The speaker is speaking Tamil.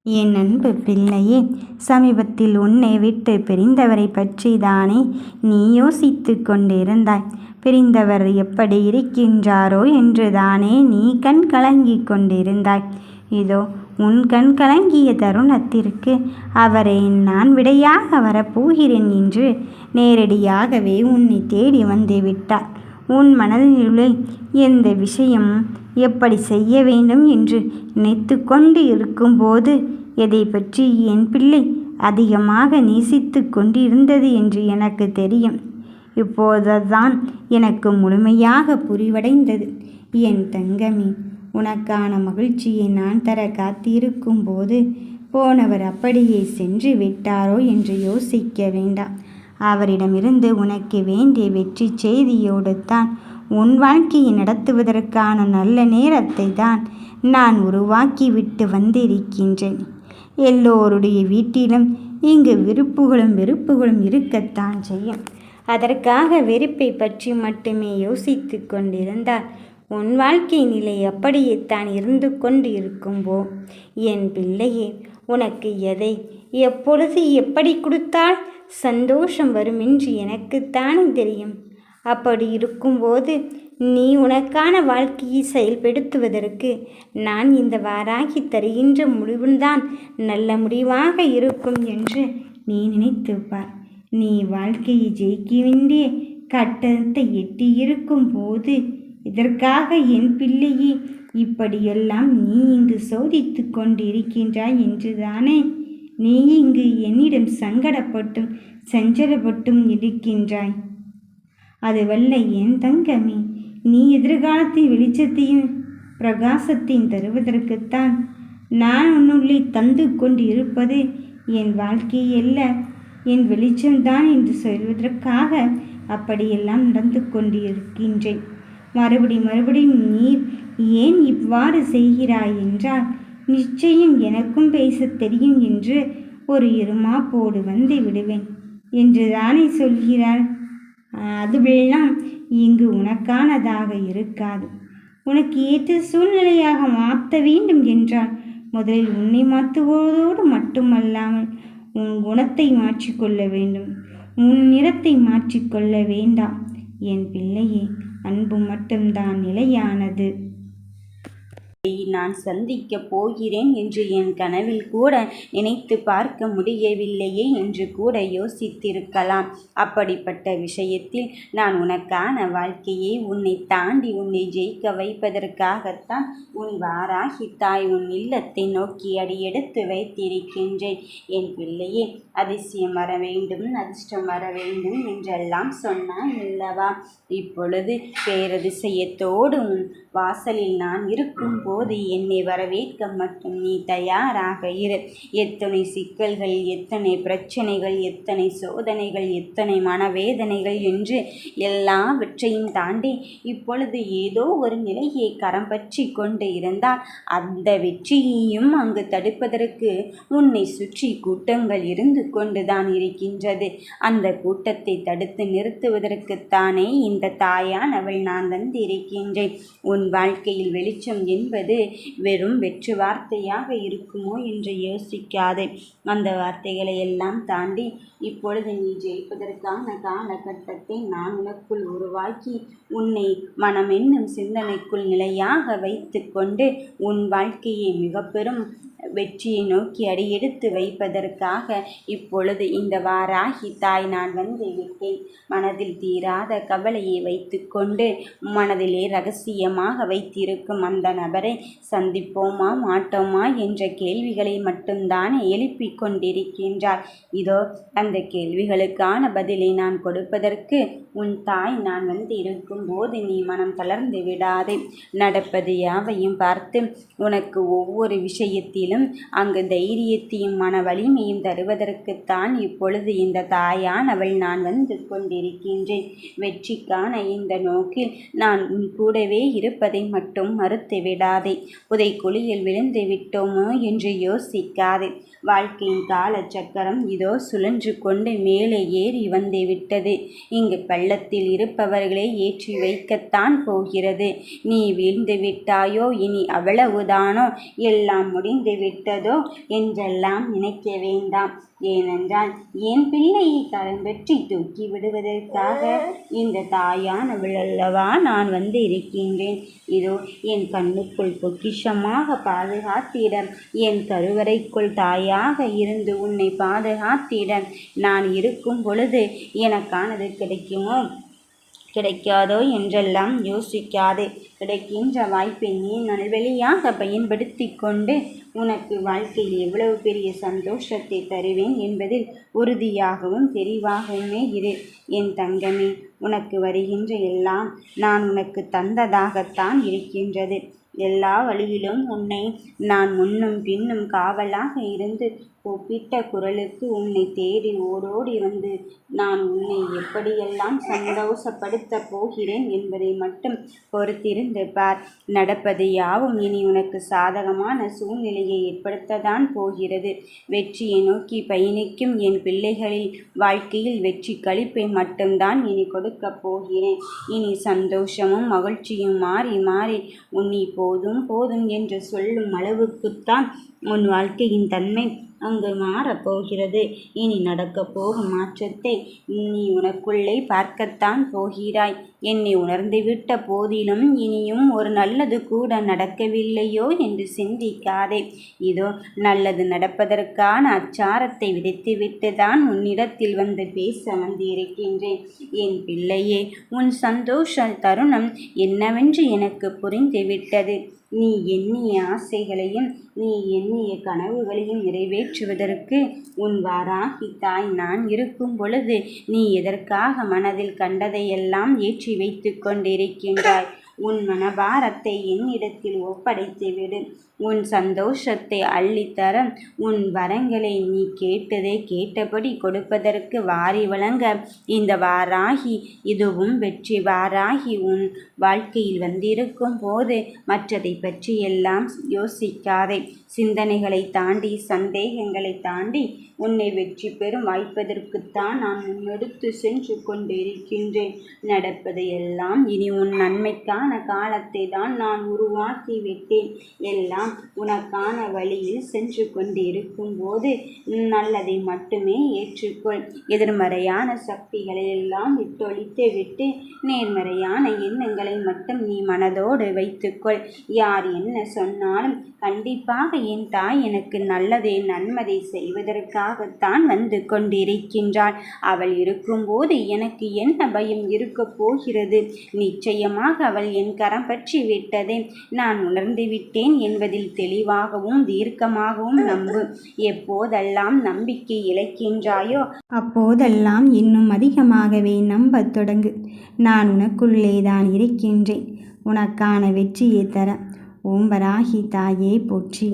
என் அன்பு பிள்ளையே, சமீபத்தில் உன்னை விட்டு பிரிந்தவரை பற்றி தானே நீ யோசித்து கொண்டிருந்தாய். பிரிந்தவர் எப்படி இருக்கின்றாரோ என்று தானே நீ கண் கலங்கிக் கொண்டிருந்தாய். இதோ உன் கண் கலங்கிய தருணத்திற்கு அவரை நான் விடையாக வரப்போகிறேன் என்று நேரடியாகவே உன்னை தேடி வந்து விட்டார். உன் மனதிலுள்ள எந்த விஷயமும் எப்படி செய்ய வேண்டும் என்று நினைத்து கொண்டு இருக்கும்போது எதை பற்றி என் பிள்ளை அதிகமாக நேசித்து கொண்டிருந்தது என்று எனக்கு தெரியும். இப்போதுதான் எனக்கு முழுமையாக புரிவடைந்தது. என் தங்கமே, உனக்கான மகிழ்ச்சியை நான் தர காத்திருக்கும் போது போனவர் அப்படியே சென்று விட்டாரோ என்று யோசிக்க வேண்டாம். அவரிடமிருந்து உனக்கு வேண்டிய வெற்றி செய்தியோடு தான் உன் வாழ்க்கையை நடத்துவதற்கான நல்ல நேரத்தை தான் நான் உருவாக்கிவிட்டு வந்திருக்கின்றேன். எல்லோருடைய வீட்டிலும் இங்கு வெறுப்புகளும் இருக்கத்தான் செய்யும். அதற்காக வெறுப்பை பற்றி மட்டுமே யோசித்து கொண்டிருந்தால் உன் வாழ்க்கை நிலை அப்படியே தான் இருந்து கொண்டு இருக்கும்போ என் பிள்ளையே, உனக்கு எதை எப்பொழுது எப்படி கொடுத்தால் சந்தோஷம் வரும் என்று எனக்குத்தானே தெரியும். அப்படி இருக்கும்போது நீ உனக்கான வாழ்க்கையை செயல்படுத்துவதற்கு நான் இந்த வாராகி தருகின்ற முடிவுதான் நல்ல முடிவாக இருக்கும் என்று நீ நினைத்துப்பார். நீ வாழ்க்கையை ஜெயிக்க வேண்டிய கட்டத்தை எட்டியிருக்கும் போது இதற்காக என் பிள்ளையே இப்படியெல்லாம் நீ இங்கு சோதித்து கொண்டிருக்கின்றாய் என்றுதானே நீ இங்கு என்னிடம் சங்கடப்பட்டும் சஞ்சலப்பட்டும் இருக்கின்றாய். அதுவல்ல என் தங்கமே, நீ எதிர்காலத்தின் வெளிச்சத்தையும் பிரகாசத்தையும் தருவதற்குத்தான் நான் உன்னுள்ளே தந்து கொண்டு இருப்பது என் வாழ்க்கையல்ல, என் வெளிச்சம்தான் என்று சொல்வதற்காக அப்படியெல்லாம் நடந்து கொண்டு இருக்கின்றேன். மறுபடியும் நீர் ஏன் இவ்வாறு செய்கிறாய் என்றால் நிச்சயம் எனக்கும் பேச தெரியும் என்று ஒரு இருமாப்போடு வந்து விடுவேன் என்று தானே சொல்கிறார். அதுவெல்லாம் இங்கு உனக்கானதாக இருக்காது. உனக்கு ஏற்ற சூழ்நிலையாக மாற்ற வேண்டும் என்றால் முதலில் உன்னை மாற்றுவதோடு மட்டுமல்லாமல் உன் குணத்தை மாற்றிக்கொள்ள வேண்டும். உன் நிறத்தை மாற்றிக்கொள்ள வேண்டாம். என் பிள்ளையே, அன்பு மட்டும்தான் நிலையானது. நான் சந்திக்கப் போகிறேன் என்று என் கனவில் கூட நினைத்து பார்க்க முடியவில்லையே என்று கூட யோசித்திருக்கலாம். அப்படிப்பட்ட விஷயத்தில் நான் உனக்கான வாழ்க்கையை உன்னை தாண்டி உன்னை ஜெயிக்க வைப்பதற்காகத்தான் உன் வாராகி தாய் உன் இல்லத்தை நோக்கி அடியெடுத்து வைத்திருக்கின்றேன். என் பிள்ளையே, அதிசயம் வர வேண்டும், அதிர்ஷ்டம் வர வேண்டும் என்றெல்லாம் சொன்னான் அல்லவா? இப்பொழுது பேரதிசயத்தோடு உன் வாசலில் நான் இருக்கும் போது என்னை வரவேற்க மட்டும் நீ தயாராக இரு. எத்தனை சிக்கல்கள், எத்தனை பிரச்சனைகள், எத்தனை சோதனைகள், எத்தனை மனவேதனைகள் என்று எல்லாவற்றையும் தாண்டி இப்பொழுது ஏதோ ஒரு நிலையை கரம் பற்றி கொண்டு இருந்தால் அந்த வெற்றியையும் அங்கு தடுப்பதற்கு உன்னை சுற்றி கூட்டங்கள் இருந்து கொண்டுதான் இருக்கின்றது. அந்த கூட்டத்தை தடுத்து நிறுத்துவதற்குத்தானே இந்த தாயானவள் நான் வந்திருக்கின்றேன். உன் வாழ்க்கையில் வெளிச்சம் என்பது வெறும் வெற்று வார்த்தையாக இருக்குமோ என்று யோசிக்காதே. அந்த வார்த்தைகளை எல்லாம் தாண்டி இப்பொழுது நீ ஜெயிப்பதற்கான காலகட்டத்தை நான் உனக்குள் உருவாக்கி உன்னை மனம் என்னும் சிந்தனைக்குள் நிலையாக வைத்து கொண்டு உன் வாழ்க்கையை மிக பெரும் வெற்றியை நோக்கி அடியெடுத்து வைப்பதற்காக இப்பொழுது இந்த வாராகி தாய் நான் வந்து விட்டேன். மனதில் தீராத கவலையை வைத்து கொண்டு மனதிலே ரகசியமாக வைத்திருக்கும் அந்த நபரை சந்திப்போமா மாட்டோமா என்ற கேள்விகளை மட்டும்தான் எழுப்பிக் கொண்டிருக்கின்றார். இதோ அந்த கேள்விகளுக்கான பதிலை நான் கொடுப்பதற்கு உன் தாய் நான் வந்து இருக்கும் போது நீ மனம் தளர்ந்து விடாதே. நடப்பது யாவையும் பார்த்து உனக்கு ஒவ்வொரு விஷயத்திலும் அங்கு தைரியத்தையும் மன வலிமையும் தருவதற்குத்தான் இப்பொழுது இந்த தாயானவள் நான் வந்து கொண்டிருக்கின்றேன். வெற்றிக்கான இந்த நோக்கில் நான் உன் கூடவே இருப்ப இருப்பதை மட்டும் மறுத்து விடாதே. புதைக்குழியில் விழுந்து விட்டோமோ என்று யோசிக்காதே. வாழ்க்கையின் காலச்சக்கரம் இதோ சுழன்று கொண்டு மேலே ஏறி வந்து விட்டது. இங்கு பள்ளத்தில் இருப்பவர்களை ஏற்றி வைக்கத்தான் போகிறது. நீ வீழ்ந்து விட்டாயோ, இனி அவ்வளவுதானோ, எல்லாம் முடிந்து விட்டதோ என்றெல்லாம் நினைக்க வேண்டாம். ஏனென்றால் என் பிள்ளையை கரம் பற்றி தூக்கி விடுவதற்காக இந்த தாயானவள் அல்லவா நான் வந்து இருக்கின்றேன். இதோ என் கண்ணுக்குள் பொக்கிஷமாக பாதுகாத்திட, என் கருவறைக்குள் தாயாக இருந்து உன்னை பாதுகாத்திட நான் இருக்கும் பொழுது எனக்கானது கிடைக்குமோ கிடைக்காதோ என்றெல்லாம் யோசிக்காதே. கிடைக்கின்ற வாய்ப்பை நீ நல்வழியாக பயன்படுத்தி கொண்டு உனக்கு வாழ்க்கையில் எவ்வளவு பெரிய சந்தோஷத்தை தருவேன் என்பதில் உறுதியாகவும் தெளிவாகவுமே இரு. என் தங்கமே, உனக்கு வருகின்ற எல்லாம் நான் உனக்கு தந்ததாகத்தான் இருக்கின்றது. எல்லா வழியிலும் உன்னை நான் முன்னும் பின்னும் காவலாக இருந்து கூப்பிட்ட குரலுக்கு உன்னை தேடி ஓடோடி வந்து நான் உன்னை எப்படியெல்லாம் சந்தோஷப்படுத்தப் போகிறேன் என்பதை மட்டும் பொறுத்திருந்து பார். நடப்பது யாவும் இனி உனக்கு சாதகமான சூழ்நிலையை ஏற்படுத்தத்தான் போகிறது. வெற்றியை நோக்கி பயணிக்கும் என் பிள்ளைகளின் வாழ்க்கையில் வெற்றி களிப்பை மட்டும்தான் இனி கொடுக்கப் போகிறேன். இனி சந்தோஷமும் மகிழ்ச்சியும் மாறி மாறி உன்னை போதும் போதும் என்று சொல்லும் அளவுக்குத்தான் உன் வாழ்க்கையின் தன்மை அங்கு மாறப்போகிறது. இனி நடக்கப் போகும் மாற்றத்தை நீ உனக்குள்ளே பார்க்கத்தான் போகிறாய். என்னை உணர்ந்துவிட்ட போதிலும் இனியும் ஒரு நல்லது கூட நடக்கவில்லையோ என்று சிந்திக்காதே. இதோ நல்லது நடப்பதற்கான அச்சாரத்தை விதைத்துவிட்டு தான் உன்னிடத்தில் வந்து பேச வந்திருக்கின்றேன். என் பிள்ளையே, உன் சந்தோஷ தருணம் என்னவென்று எனக்கு புரிந்துவிட்டது. நீ எண்ணிய ஆசைகளையும் நீ எண்ணிய கனவுகளையும் நிறைவேற்றுவதற்கு உன் வாராகி தாய் நான் இருக்கும் பொழுது நீ எதற்காக மனதில் கண்டதையெல்லாம் ஏற்றி வைத்து கொண்டிருக்கின்றாய்? உன் மனபாரத்தை என்னிடத்தில் ஒப்படைத்துவிடு. உன் சந்தோஷத்தை அள்ளித்தர, உன் வரங்களை நீ கேட்டதை கேட்டபடி கொடுப்பதற்கு வாரி வழங்க இந்த வாராகி இதுவும் வெற்றி வாராகி உன் வாழ்க்கையில் வந்திருக்கும் போது மற்றதை பற்றியெல்லாம் யோசிக்காதே. சிந்தனைகளை தாண்டி சந்தேகங்களை தாண்டி உன்னை வெற்றி பெறும் வாய்ப்பதற்குத்தான் நான் முன்னெடுத்து சென்று கொண்டிருக்கின்றேன். நடப்பது எல்லாம் இனி உன் நன்மைக்கான காலத்தை தான் நான் உருவாக்கி விட்டேன். எல்லாம் உனக்கான வழியில் சென்று கொண்டிருக்கும் போது நல்லதை மட்டுமே ஏற்றுக்கொள். எதிர்மறையான சக்திகளை எல்லாம் விட்டொழித்து விட்டு நேர்மறையான எண்ணங்களை மட்டும் நீ மனதோடு வைத்துக்கொள். யார் என்ன சொன்னாலும் கண்டிப்பாக என் தாய் எனக்கு நல்லதை நன்மதை செய்வதற்காகத்தான் வந்து கொண்டிருக்கின்றாள். அவள் இருக்கும்போது எனக்கு என்ன பயம் இருக்க போகிறது? நிச்சயமாக அவள் என் கரம் பற்றி விட்டதை நான் உணர்ந்து விட்டேன் என்பதில் தெளிவாகவும் தீர்க்கமாகவும் நம்பு. எப்போதெல்லாம் நம்பிக்கை இழக்கின்றாயோ அப்போதெல்லாம் இன்னும் அதிகமாகவே நம்பத் தொடங்கு. நான் உனக்குள்ளேதான் இருக்கின்றேன், உனக்கான வெற்றியை தர. ஓம் வராகி தாயே போற்றி.